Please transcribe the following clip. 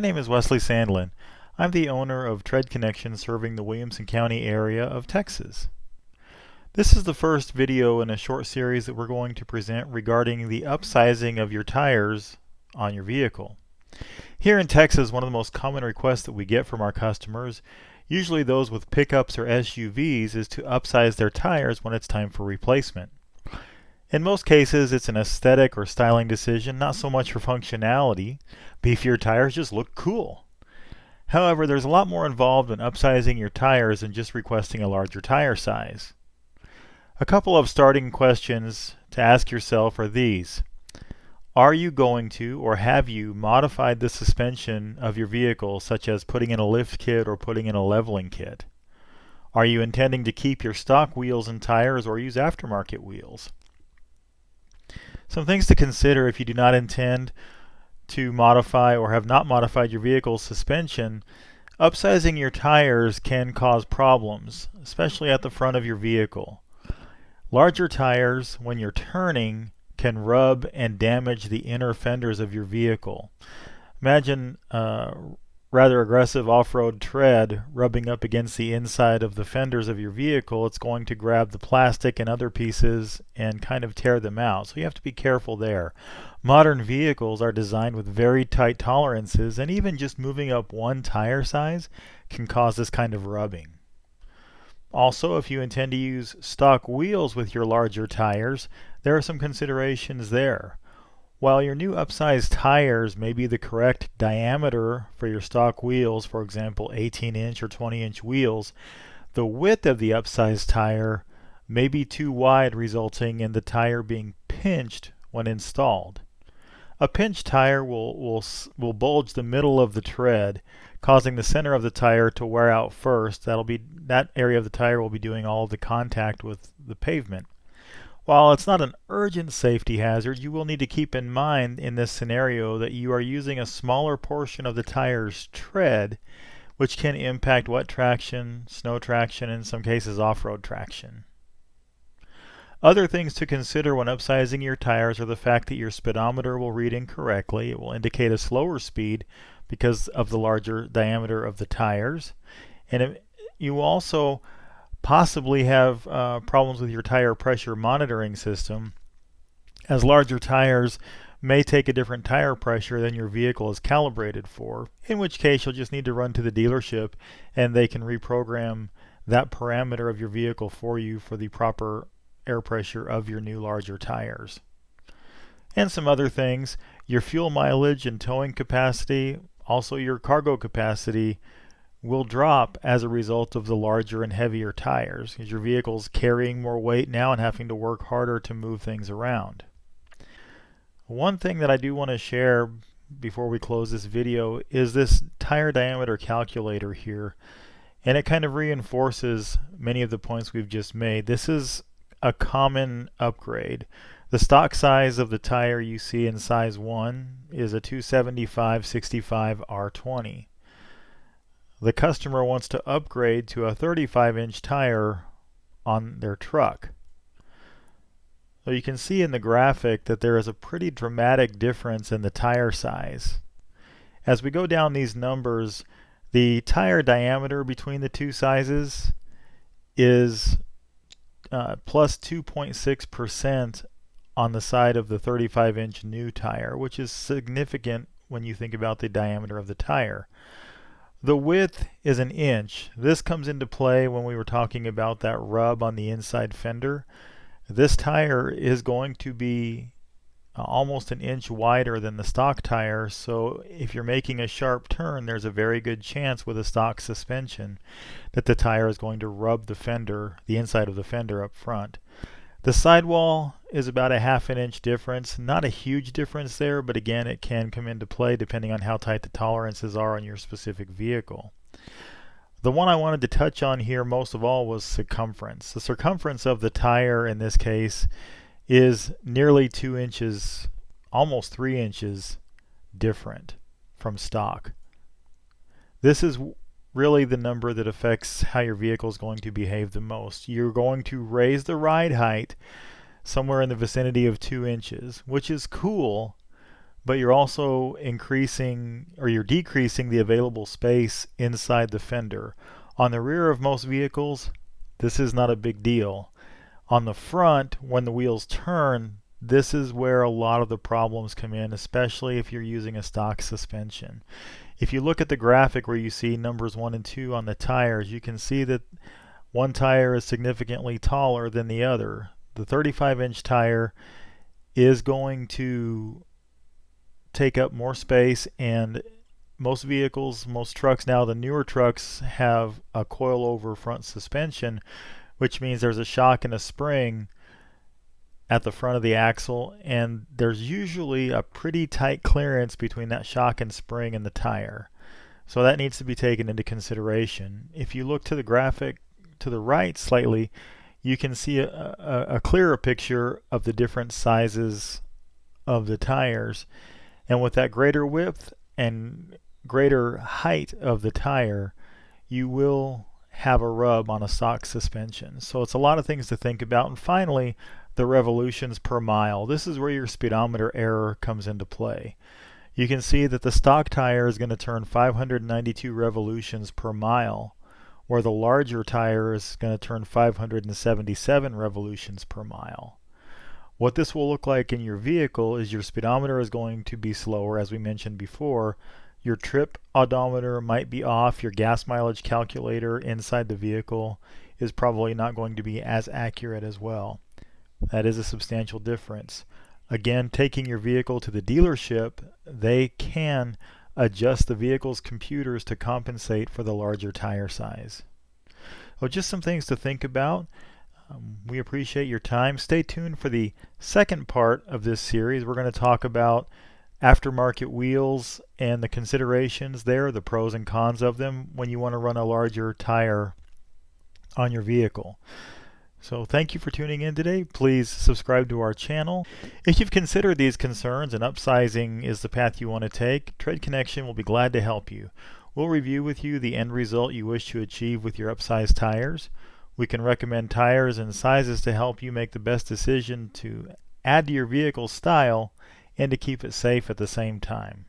name is Wesley Sandlin. I'm the owner of Tread Connection serving the Williamson County area of Texas. This is the first video in a short series that we're going to present regarding the upsizing of your tires on your vehicle. Here in Texas, one of the most common requests that we get from our customers, usually those with pickups or SUVs, is to upsize their tires when it's time for replacement. In most cases, it's an aesthetic or styling decision, not so much for functionality. Beefier tires just look cool. However, there's a lot more involved in upsizing your tires than just requesting a larger tire size. A couple of starting questions to ask yourself are these. Are you going to or have you modified the suspension of your vehicle, such as putting in a lift kit or putting in a leveling kit? Are you intending to keep your stock wheels and tires or use aftermarket wheels? Some things to consider if you do not intend to modify or have not modified your vehicle's suspension. Upsizing your tires can cause problems, especially at the front of your vehicle. Larger tires, when you're turning, can rub and damage the inner fenders of your vehicle. Imagine rather aggressive off-road tread rubbing up against the inside of the fenders of your vehicle. It's going to grab the plastic and other pieces and kind of tear them out. So you have to be careful there. Modern vehicles are designed with very tight tolerances, and even just moving up one tire size can cause this kind of rubbing. Also, if you intend to use stock wheels with your larger tires, there are some considerations there. While your new upsized tires may be the correct diameter for your stock wheels, for example 18-inch or 20-inch wheels, the width of the upsized tire may be too wide, resulting in the tire being pinched when installed. A pinched tire will bulge the middle of the tread, causing the center of the tire to wear out first. That area of the tire will be doing all of the contact with the pavement. While it's not an urgent safety hazard, you will need to keep in mind in this scenario that you are using a smaller portion of the tire's tread, which can impact wet traction, snow traction, and in some cases off-road traction. Other things to consider when upsizing your tires are the fact that your speedometer will read incorrectly. It will indicate a slower speed because of the larger diameter of the tires. And you also possibly have problems with your tire pressure monitoring system, as larger tires may take a different tire pressure than your vehicle is calibrated for, in which case you'll just need to run to the dealership and they can reprogram that parameter of your vehicle for you for the proper air pressure of your new larger tires. And some other things, your fuel mileage and towing capacity, also your cargo capacity, will drop as a result of the larger and heavier tires, because your vehicle's carrying more weight now and having to work harder to move things around. One thing that I do want to share before we close this video is this tire diameter calculator here, and it kind of reinforces many of the points we've just made. This is a common upgrade. The stock size of the tire you see in size 1 is a 275/65 R20. The customer wants to upgrade to a 35-inch tire on their truck. So you can see in the graphic that there is a pretty dramatic difference in the tire size. As we go down these numbers, the tire diameter between the two sizes is plus 2.6% on the side of the 35-inch new tire, which is significant when you think about the diameter of the tire. The width is an inch. This comes into play when we were talking about that rub on the inside fender. This tire is going to be almost an inch wider than the stock tire, so if you're making a sharp turn, there's a very good chance with a stock suspension that the tire is going to rub the fender, the inside of the fender up front. The sidewall is about a 1/2 inch difference. Not a huge difference there, but again, it can come into play depending on how tight the tolerances are on your specific vehicle. The one I wanted to touch on here most of all was circumference. The circumference of the tire in this case is nearly 2 inches, almost 3 inches different from stock. This is really the number that affects how your vehicle is going to behave the most. You're going to raise the ride height somewhere in the vicinity of 2 inches, which is cool, but you're also increasing, or you're decreasing, the available space inside the fender. On the rear of most vehicles, this is not a big deal. On the front, when the wheels turn, this is where a lot of the problems come in, especially if you're using a stock suspension. If you look at the graphic where you see numbers 1 and 2 on the tires, you can see that one tire is significantly taller than the other. The 35-inch tire is going to take up more space, and most vehicles, most trucks now, the newer trucks, have a coil-over front suspension, which means there's a shock and a spring at the front of the axle, and there's usually a pretty tight clearance between that shock and spring and the tire. So that needs to be taken into consideration. If you look to the graphic to the right slightly, you can see a clearer picture of the different sizes of the tires. And with that greater width and greater height of the tire, you will have a rub on a stock suspension. So it's a lot of things to think about. And finally, the revolutions per mile. This is where your speedometer error comes into play. You can see that the stock tire is going to turn 592 revolutions per mile, where the larger tire is going to turn 577 revolutions per mile. What this will look like in your vehicle is your speedometer is going to be slower, as we mentioned before. Your trip odometer might be off. Your gas mileage calculator inside the vehicle is probably not going to be as accurate as well. That is a substantial difference. Again, taking your vehicle to the dealership, they can adjust the vehicle's computers to compensate for the larger tire size. So just some things to think about. We appreciate your time. Stay tuned for the second part of this series. We're going to talk about aftermarket wheels and the considerations there, the pros and cons of them when you want to run a larger tire on your vehicle. So thank you for tuning in today. Please subscribe to our channel. If you've considered these concerns and upsizing is the path you want to take, Tread Connection will be glad to help you. We'll review with you the end result you wish to achieve with your upsized tires. We can recommend tires and sizes to help you make the best decision to add to your vehicle's style and to keep it safe at the same time.